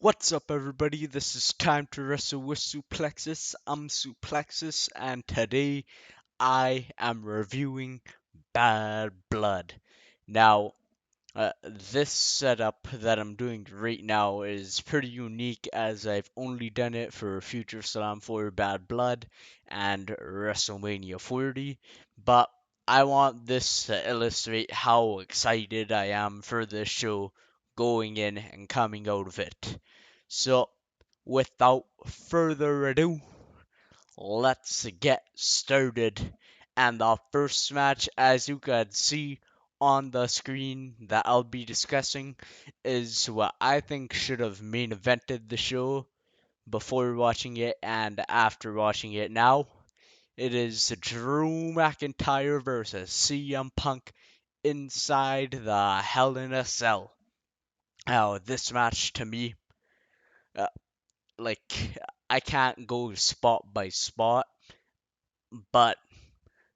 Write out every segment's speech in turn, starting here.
What's up, everybody? This is Time to Wrestle with Suplexus. I'm Suplexus, and today I am reviewing Bad Blood. Now, this setup that I'm doing right now is pretty unique as I've only done it for Future Slam 4 Bad Blood and WrestleMania 40, but I want this to illustrate how excited I am for this show going in and coming out of it. So, without further ado, let's get started. And the first match, as you can see on the screen that I'll be discussing, is what I think should have main evented the show before watching it and after watching it now. It is Drew McIntyre versus CM Punk inside the Hell in a Cell. Now, this match to me, uh, like, I can't go spot by spot, but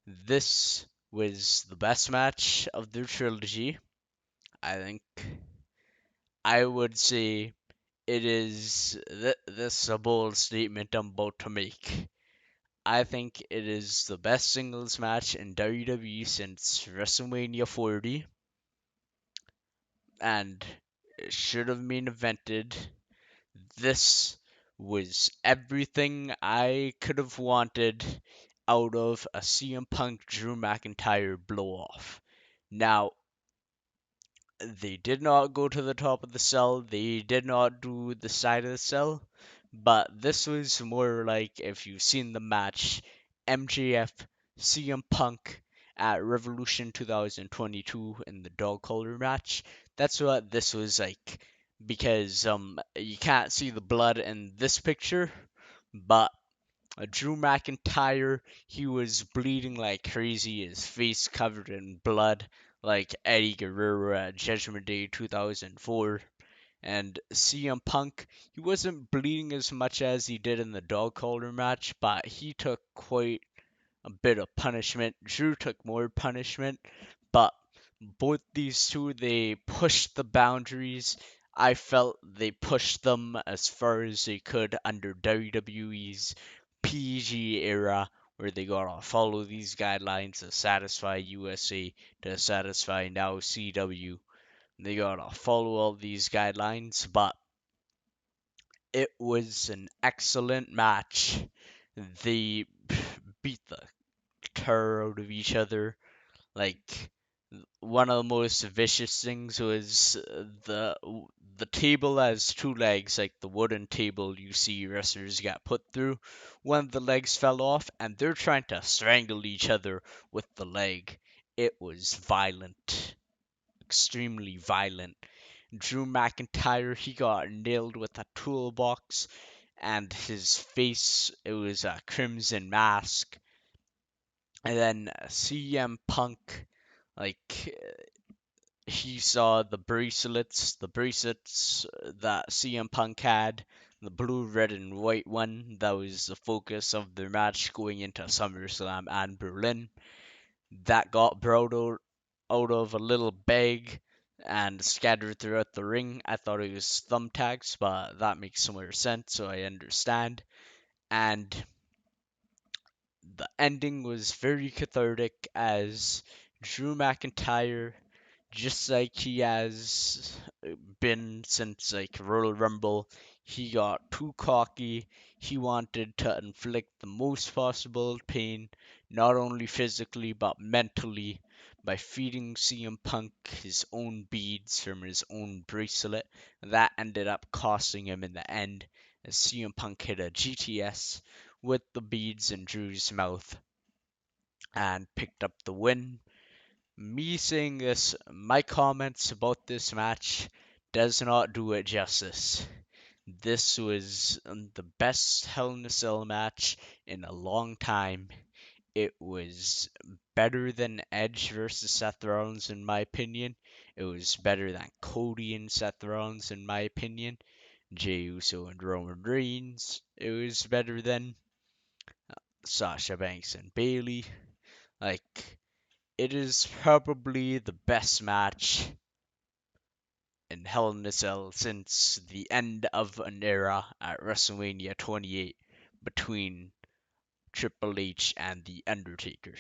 this was the best match of their trilogy. I think I would say it is this is a bold statement I'm about to make. I think it is the best singles match in WWE since WrestleMania 40, and it should have been invented. This was everything I could have wanted out of a CM Punk Drew McIntyre blow off. Now, they did not go to the top of the cell, they did not do the side of the cell, but this was more like if you've seen the match MJF CM Punk at Revolution 2022 in the dog collar match. That's what this was like because you can't see the blood in this picture, but Drew McIntyre, he was bleeding like crazy, his face covered in blood, like Eddie Guerrero at Judgment Day 2004. And CM Punk, he wasn't bleeding as much as he did in the dog collar match, but he took quite a bit of punishment. Drew took more punishment, but both these two, they pushed the boundaries. I felt they pushed them as far as they could under WWE's PG era, where they gotta follow these guidelines to satisfy USA, to satisfy now CW. They gotta follow all these guidelines, but it was an excellent match. They beat the tar out of each other. Like, one of the most vicious things was the table has two legs, like the wooden table you see wrestlers get put through. One of the legs fell off, and they're trying to strangle each other with the leg. It was violent, extremely violent. Drew McIntyre, he got nailed with a toolbox, and his face, it was a crimson mask. And then CM Punk, like, he saw the bracelets that CM Punk had, the blue, red, and white one. That was the focus of their match going into SummerSlam and Berlin. That got brought out of a little bag and scattered throughout the ring. I thought it was thumbtacks, but that makes some more sense, so I understand. And the ending was very cathartic as Drew McIntyre, just like he has been since like Royal Rumble, he got too cocky. He wanted to inflict the most possible pain, not only physically but mentally, by feeding CM Punk his own beads from his own bracelet. That ended up costing him in the end, as CM Punk hit a GTS with the beads in Drew's mouth and picked up the win. Me saying this, my comments about this match does not do it justice. This was the best Hell in a Cell match in a long time. It was better than Edge versus Seth Rollins in my opinion. It was better than Cody and Seth Rollins in my opinion. Jey Uso and Roman Reigns. It was better than Sasha Banks and Bailey. Like, it is probably the best match in Hell in a Cell since the end of an era at WrestleMania 28 between Triple H and The Undertaker.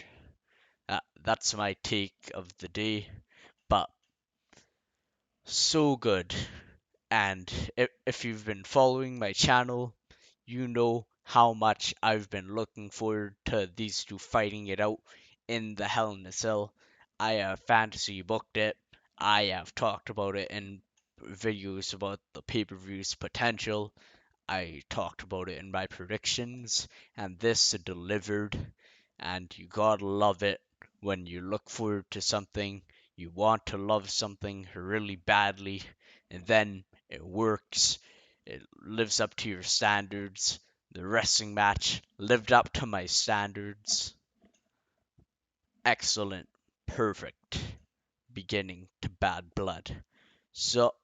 That's my take of the day, but so good. And if you've been following my channel, you know how much I've been looking forward to these two fighting it out in the Hell in a Cell. I have fantasy booked it. I have talked about it in videos about the pay-per-view's potential. I talked about it in my predictions, and this delivered. And you gotta love it when you look forward to something, you want to love something really badly, and then it works. It lives up to your standards. The wrestling match lived up to my standards. Excellent, perfect beginning to Bad Blood. So,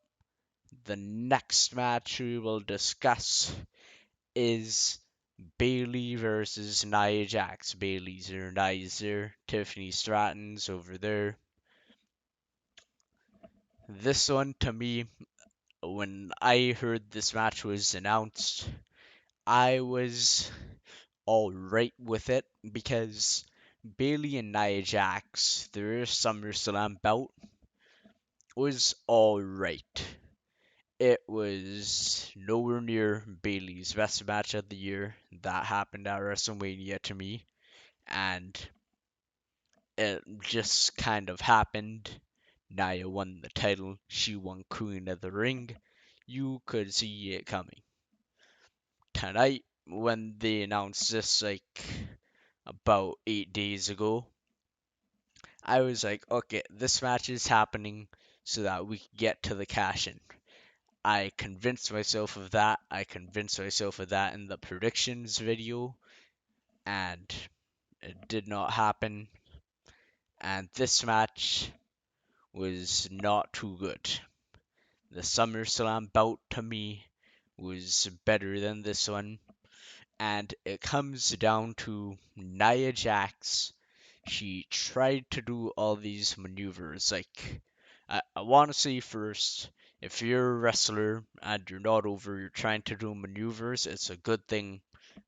the next match we will discuss is Bayley versus Nia Jax. Bayley's there, Nia's there, Tiffany Stratton's over there. This one, to me, when I heard this match was announced, I was alright with it because Bayley and Nia Jax, their SummerSlam bout was alright. It was nowhere near Bayley's best match of the year. That happened at WrestleMania to me. And it just kind of happened. Nia won the title. She won Queen of the Ring. You could see it coming. Tonight, when they announced this, like about 8 days ago, I was like, okay, this match is happening so that we can get to the cash in. I convinced myself of that. I convinced myself of that in the predictions video, and it did not happen. And this match was not too good. The SummerSlam bout to me was better than this one, and it comes down to Nia Jax. She tried to do all these maneuvers. Like, I want to say first, if you're a wrestler and you're not over, you're trying to do maneuvers, it's a good thing,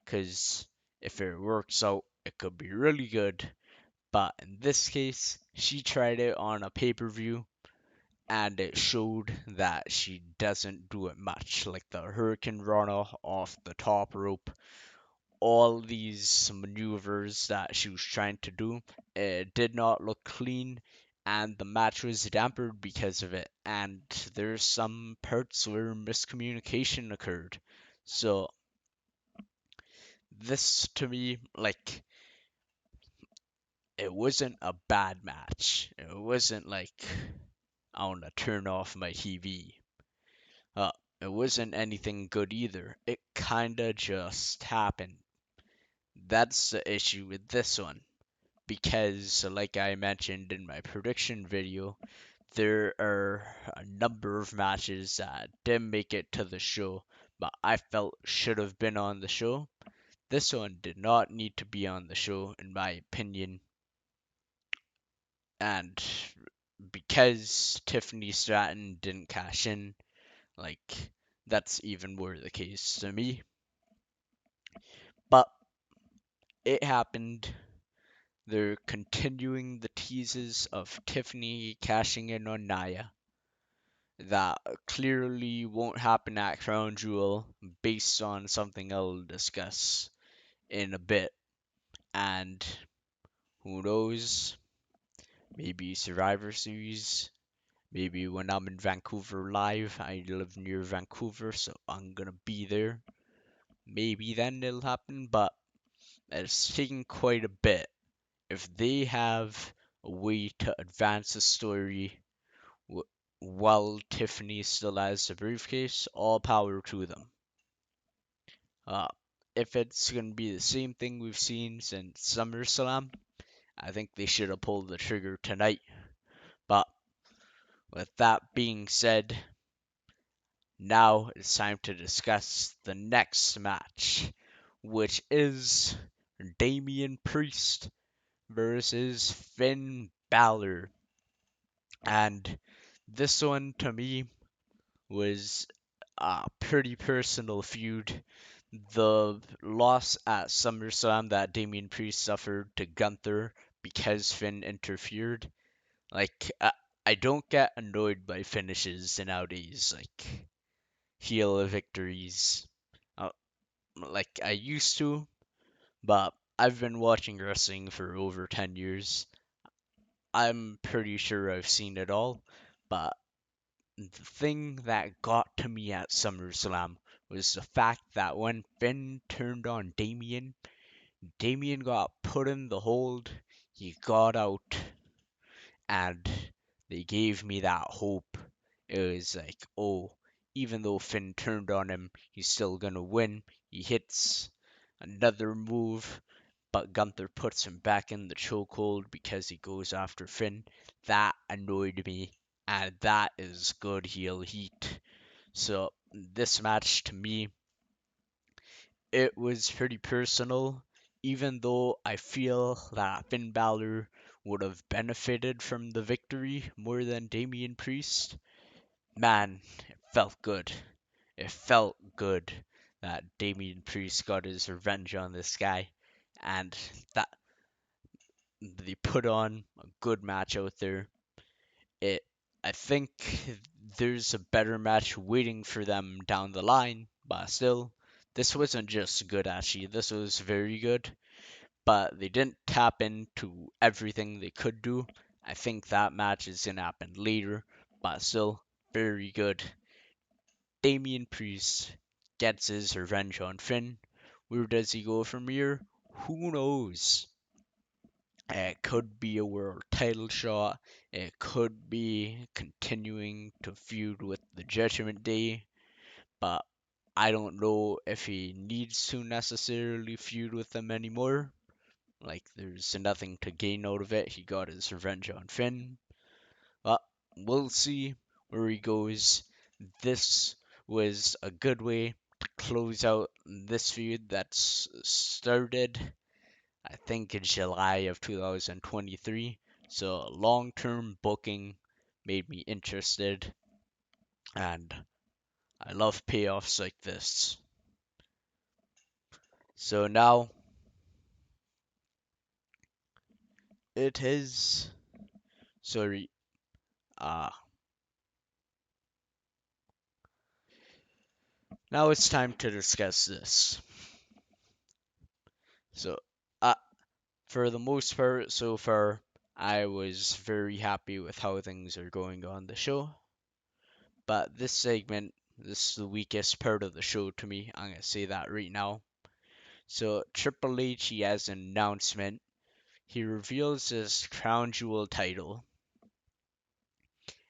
because if it works out, it could be really good. But in this case, she tried it on a pay-per-view and it showed that she doesn't do it much. Like the Hurricane Rana off the top rope, all these maneuvers that she was trying to do, it did not look clean, and the match was dampened because of it. And there's some parts where miscommunication occurred. So this to me, like, it wasn't a bad match. It wasn't like I want to turn off my TV. Uh, it wasn't anything good either. It kinda just happened. That's the issue with this one. Because, like I mentioned in my prediction video, there are a number of matches that didn't make it to the show, but I felt should have been on the show. This one did not need to be on the show, in my opinion. And because Tiffany Stratton didn't cash in, like, that's even more the case to me. But it happened. They're continuing the teases of Tiffany cashing in on Nia. That clearly won't happen at Crown Jewel based on something I'll discuss in a bit. And who knows? Maybe Survivor Series. Maybe when I'm in Vancouver live. I live near Vancouver, so I'm gonna be there. Maybe then it'll happen, but it's taking quite a bit. If they have a way to advance the story while Tiffany still has the briefcase, all power to them. Uh, if it's going to be the same thing we've seen since SummerSlam, I think they should have pulled the trigger tonight. But with that being said, now it's time to discuss the next match, which is Damian Priest versus Finn Balor. And this one, to me, was a pretty personal feud. The loss at SummerSlam that Damian Priest suffered to Gunther because Finn interfered. Like, I don't get annoyed by finishes nowadays, like heel victories, uh, like I used to, but I've been watching wrestling for over 10 years. I'm pretty sure I've seen it all, but the thing that got to me at SummerSlam was the fact that when Finn turned on Damien, Damien got put in the hold, he got out, and they gave me that hope. It was like, oh, even though Finn turned on him, he's still gonna win. He hits another move, but Gunther puts him back in the chokehold because he goes after Finn. That annoyed me, and that is good heel heat. So this match to me, it was pretty personal, even though I feel that Finn Balor would have benefited from the victory more than Damian Priest. Man, it felt good. It felt good that Damian Priest got his revenge on this guy, and that they put on a good match out there. It, I think there's a better match waiting for them down the line, but still, this wasn't just good actually. This was very good, but they didn't tap into everything they could do. I think that match is gonna happen later, but still very good. Damian Priest gets his revenge on Finn. Where does he go from here? Who knows? It could be a world title shot. It could be continuing to feud with the Judgment Day. But I don't know if he needs to necessarily feud with them anymore. Like, there's nothing to gain out of it. He got his revenge on Finn. But we'll see where he goes. This was a good way to close out this feud that's started, I think, in July of 2023. So long-term booking made me interested, and I love payoffs like this. So now it is, sorry, uh, now it's time to discuss this. So, uh, for the most part so far, I was very happy with how things are going on the show. But this segment, this is the weakest part of the show to me. I'm gonna say that right now. So Triple H, he has an announcement. He reveals his Crown Jewel title,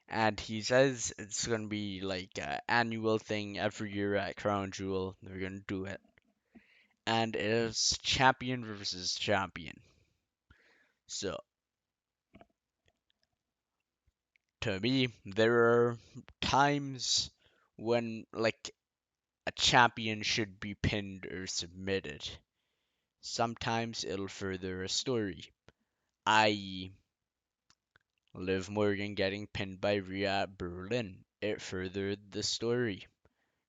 and he says it's gonna be like an annual thing every year at Crown Jewel. They're gonna do it, and it is champion versus champion. So to me, there are times when like a champion should be pinned or submitted. Sometimes it'll further a story, i.e., Liv Morgan getting pinned by Rhea at Berlin. It furthered the story.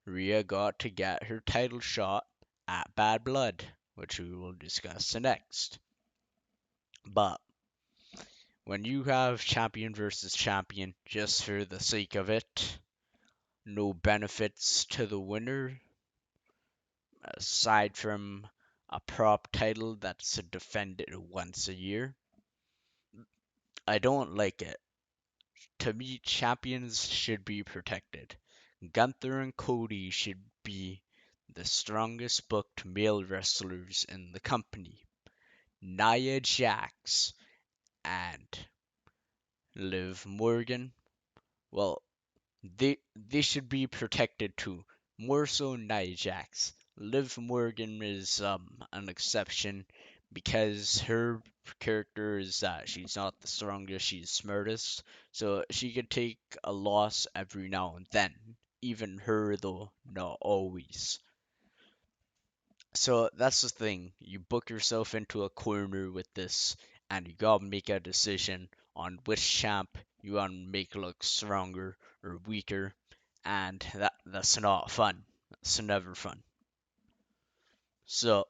Rhea got to get her title shot at Bad Blood, which we will discuss next. But when you have champion versus champion just for the sake of it, no benefits to the winner aside from a prop title that's defended once a year, I don't like it. To me, champions should be protected. Gunther and Cody should be the strongest booked male wrestlers in the company. Nia Jax and Liv Morgan, well, they should be protected too. More so Nia Jax. Liv Morgan is an exception because her character is that she's not the strongest, she's smartest. So she could take a loss every now and then. Even her though, not always. So that's the thing. You book yourself into a corner with this and you gotta make a decision on which champ you wanna make look stronger or weaker, and that's not fun. It's never fun. So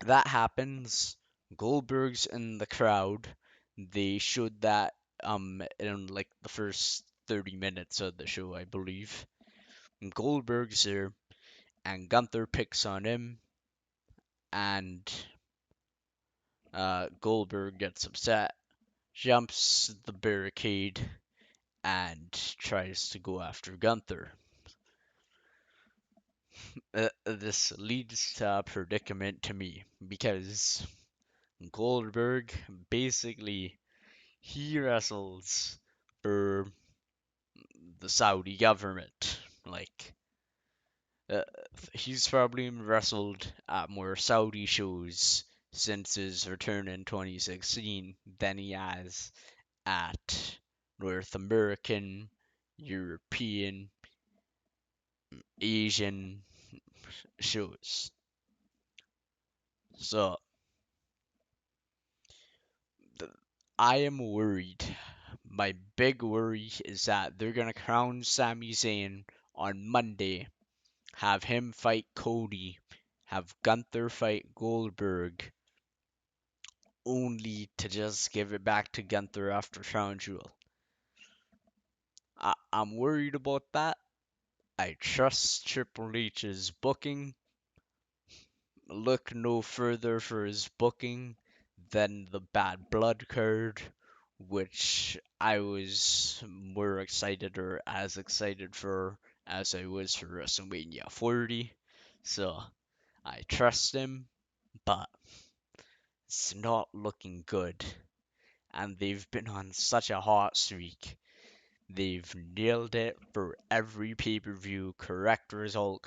that happens. Goldberg's in the crowd. They showed that in like the first 30 minutes of the show, I believe. Goldberg's there, and Gunther picks on him, and Goldberg gets upset, jumps the barricade, and tries to go after Gunther. This leads to a predicament to me because Goldberg basically he wrestles for the Saudi government. Like uh, he's probably wrestled at more Saudi shows since his return in 2016 than he has at North American, European, Asian shows. So th- I am worried. My big worry is that they're gonna crown Sami Zayn on Monday, have him fight Cody, have Gunther fight Goldberg, only to just give it back to Gunther after Crown Jewel. I'm worried about that. I trust Triple H's booking. Look no further for his booking than the Bad Blood card, which I was more excited or as excited for as I was for WrestleMania 40. So I trust him, but it's not looking good. And they've been on such a hot streak. They've nailed it for every pay per view. Correct result.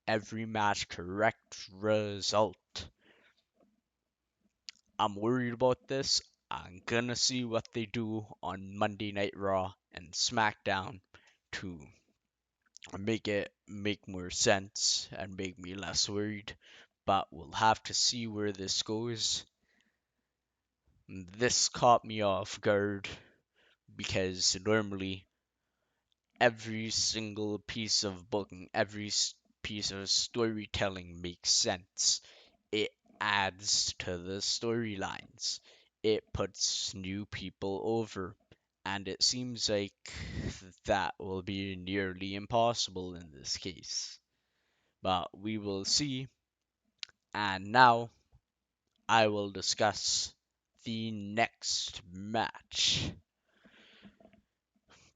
Every match, correct result. I'm worried about this. I'm gonna see what they do on Monday Night Raw and SmackDown to make it make more sense and make me less worried. But we'll have to see where this goes. This caught me off guard because normally every single piece of booking, piece of storytelling makes sense. It adds to the storylines. It puts new people over. And it seems like that will be nearly impossible in this case. But we will see. And now I will discuss the next match.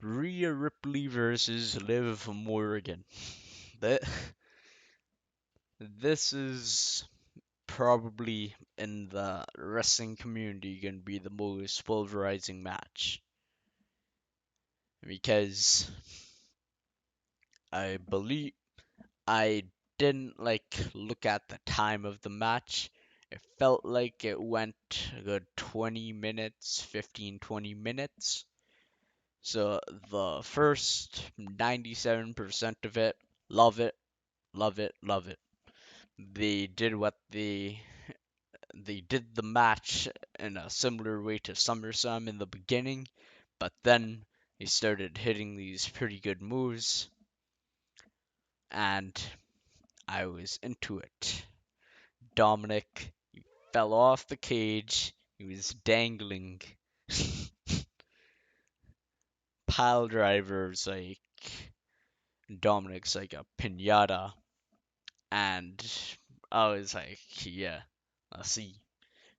Rhea Ripley versus Liv Morgan. Th- This is probably in the wrestling community going to be the most pulverizing match because I believe I didn't like look at the time of the match. It felt like it went a good 20 minutes, 15, 20 minutes. So the first 97% of it, love it, love it, love it. They did what they did the match in a similar way to SummerSlam in the beginning, but then they started hitting these pretty good moves, and I was into it. Dominic fell off the cage, he was dangling. Pile drivers like Dominic's like a pinata, and I was like, yeah, I see.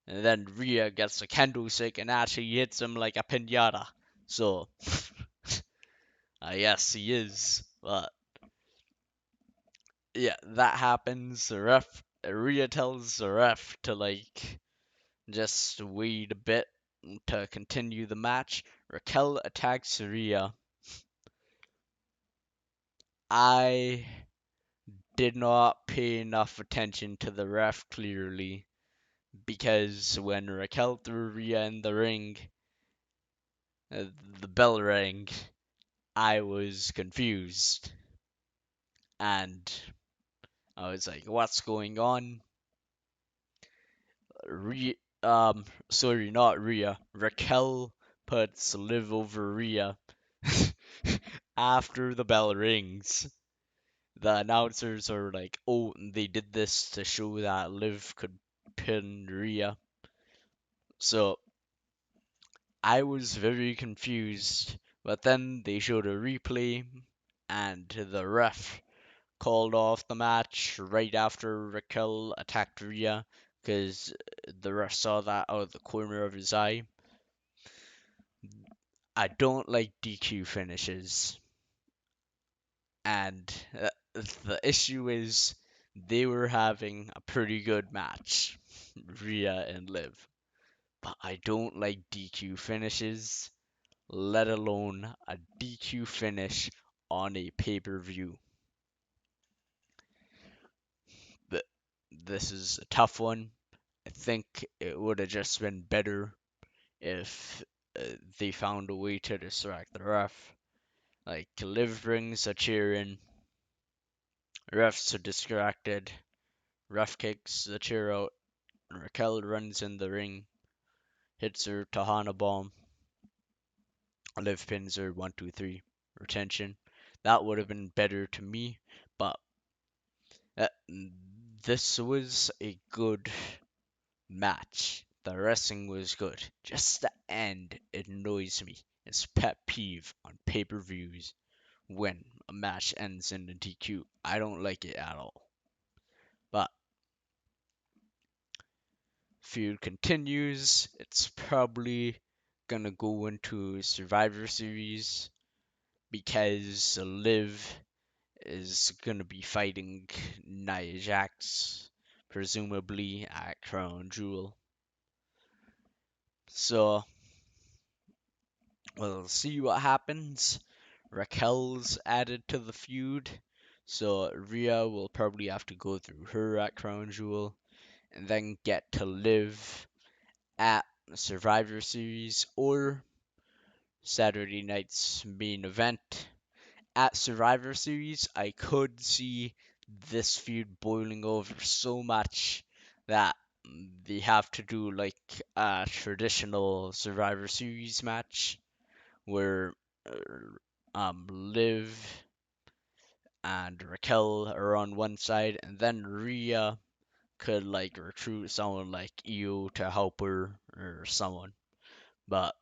And then Rhea gets a candlestick and actually hits him like a pinata. So, yes, he is. But, yeah, that happens. Rhea tells the ref to, like, just wait a bit to continue the match. Raquel attacks Rhea. I did not pay enough attention to the ref clearly because when Raquel threw Rhea in the ring, uh, the bell rang. I was confused and I was like, "What's going on?" Sorry, not Rhea. Raquel puts Liv over Rhea, After the bell rings, the announcers are like, "Oh, they did this to show that Liv could pin Rhea." So I was very confused, but then they showed a replay, and the ref called off the match right after Raquel attacked Rhea because the ref saw that out of the corner of his eye. I don't like DQ finishes, and the issue is they were having a pretty good match, Rhea and Liv. But I don't like DQ finishes, let alone a DQ finish on a pay-per-view. But this is a tough one. I think it would have just been better if they found a way to distract the ref. Like, Liv brings a chair in, refs are distracted, ref kicks the chair out, and Raquel runs in the ring, hits her Tahana bomb, Liv pins her 1, 2, 3, retention. That would have been better to me, but uh, this was a good match. The wrestling was good. Just the end annoys me. It's pet peeve on pay-per-views when a match ends in a DQ. I don't like it at all. But feud continues. It's probably gonna go into Survivor Series because Liv is gonna be fighting Nia Jax, presumably at Crown Jewel. So we'll see what happens. Raquel's added to the feud, so Rhea will probably have to go through her at Crown Jewel and then get to Liv at Survivor Series or Saturday night's main event. At Survivor Series, I could see this feud boiling over so much that they have to do like a traditional Survivor Series match where Liv and Raquel are on one side, and then Rhea could like recruit someone like Io to help her or someone. But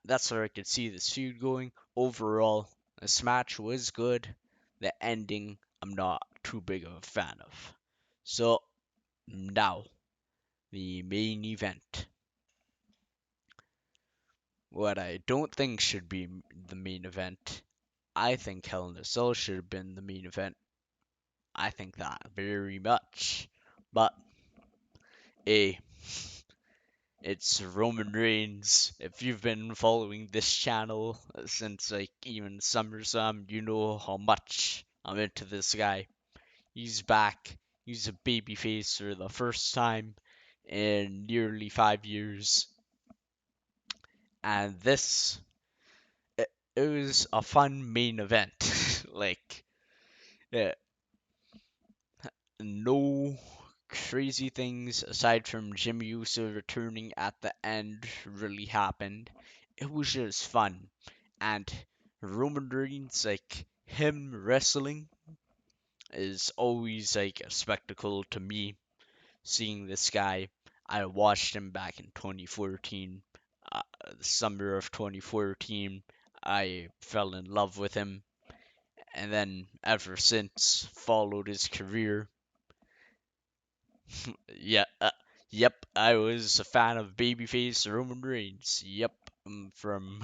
that's where I could see this feud going. Overall, this match was good. The ending, I'm not too big of a fan of. So now the main event. What I don't think should be the main event. I think Hell in a Cell should have been the main event. I think that very much. But A, it's Roman Reigns. If you've been following this channel since like even SummerSlam, you know how much I'm into this guy. He's back. He's a babyface for the first time in nearly 5 years. And it was a fun main event. like, yeah, no crazy things aside from Jimmy Uso returning at the end really happened. It was just fun. And Roman Reigns, like him wrestling, is always like a spectacle to me. Seeing this guy, I watched him back in 2014, the summer of 2014. I fell in love with him, and then ever since followed his career. Yeah, yep, I was a fan of babyface Roman Reigns. Yep, from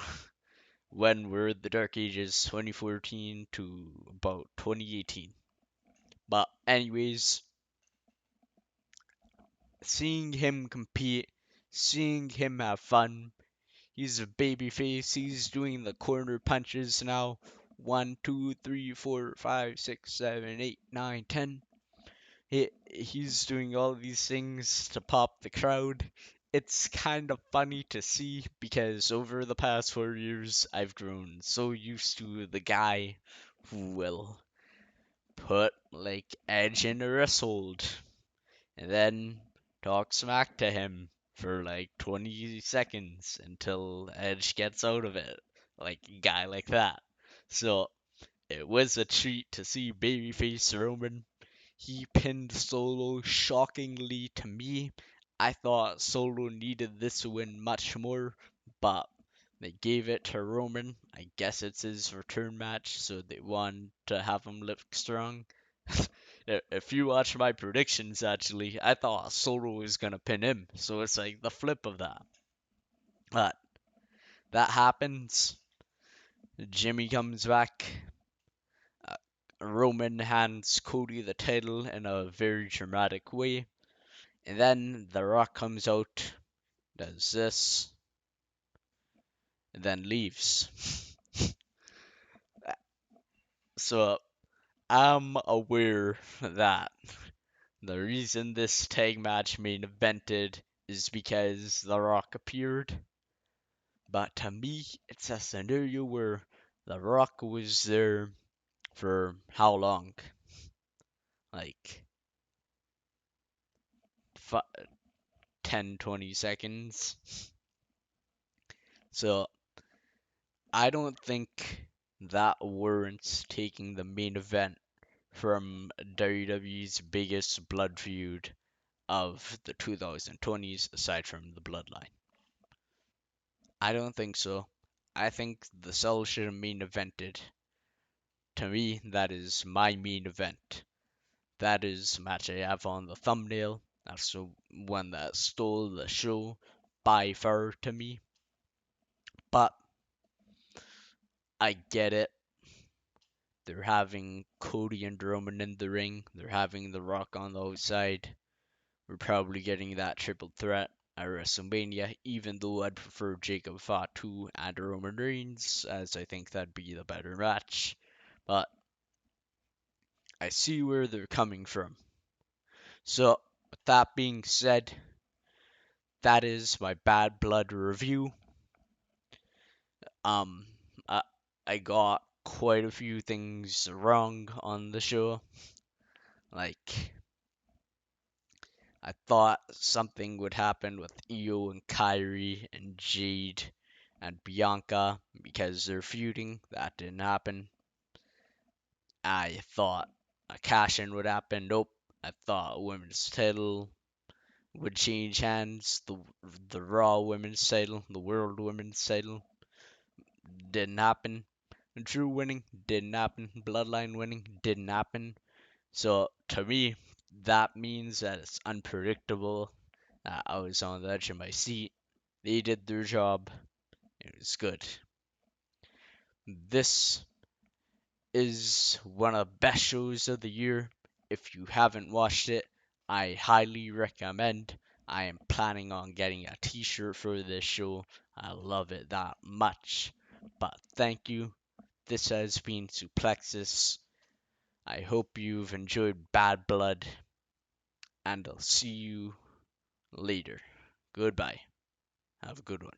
when we're the Dark Ages, 2014 to about 2018. But anyways, seeing him compete, seeing him have fun. He's a babyface. He's doing the corner punches now. 1, 2, 3, 4, 5, 6, 7, 8, 9, 10. He's doing all these things to pop the crowd. It's kind of funny to see because over the past 4 years, I've grown so used to the guy who will put like Edge in a wrestle and then talk smack to him for like 20 seconds until Edge gets out of it. Like a guy like that. So it was a treat to see babyface Roman. He pinned Solo shockingly to me. I thought Solo needed this win much more, but they gave it to Roman. I guess it's his return match, so they want to have him look strong. If you watch my predictions, actually, I thought Solo was gonna pin him, so it's like the flip of that. But that happens. Jimmy comes back. Uh, Roman hands Cody the title in a very dramatic way. And then The Rock comes out, does this, and then leaves. So I'm aware that the reason this tag match main evented is because The Rock appeared. But to me, it's a scenario where The Rock was there for how long? Like 10, 20 seconds. So I don't think that warrants taking the main event from WWE's biggest blood feud of the 2020s, aside from the Bloodline. I don't think so. I think the Cell should have main evented. To me, that is my main event. That is the match I have on the thumbnail. That's the one that stole the show by far to me. But I get it. They're having Cody and Roman in the ring. They're having The Rock on the outside. We're probably getting that triple threat at WrestleMania, even though I'd prefer Jacob Fatu and Roman Reigns, as I think that'd be the better match. But I see where they're coming from. So, with that being said, that is my Bad Blood review. Um, I, I got quite a few things wrong on the show. Like, I thought something would happen with Io and Kyrie and Jade and Bianca because they're feuding. That didn't happen. I thought a cash in would happen. Nope. I thought a women's title would change hands. The Raw women's title, the World women's title didn't happen. Drew winning didn't happen. Bloodline winning didn't happen. So to me, that means that it's unpredictable. I was on the edge of my seat. They did their job. It was good. This is one of the best shows of the year. If you haven't watched it, I highly recommend. I am planning on getting a t-shirt for this show. I love it that much. But thank you. This has been Suplexus. I hope you've enjoyed Bad Blood, and I'll see you later. Goodbye. Have a good one.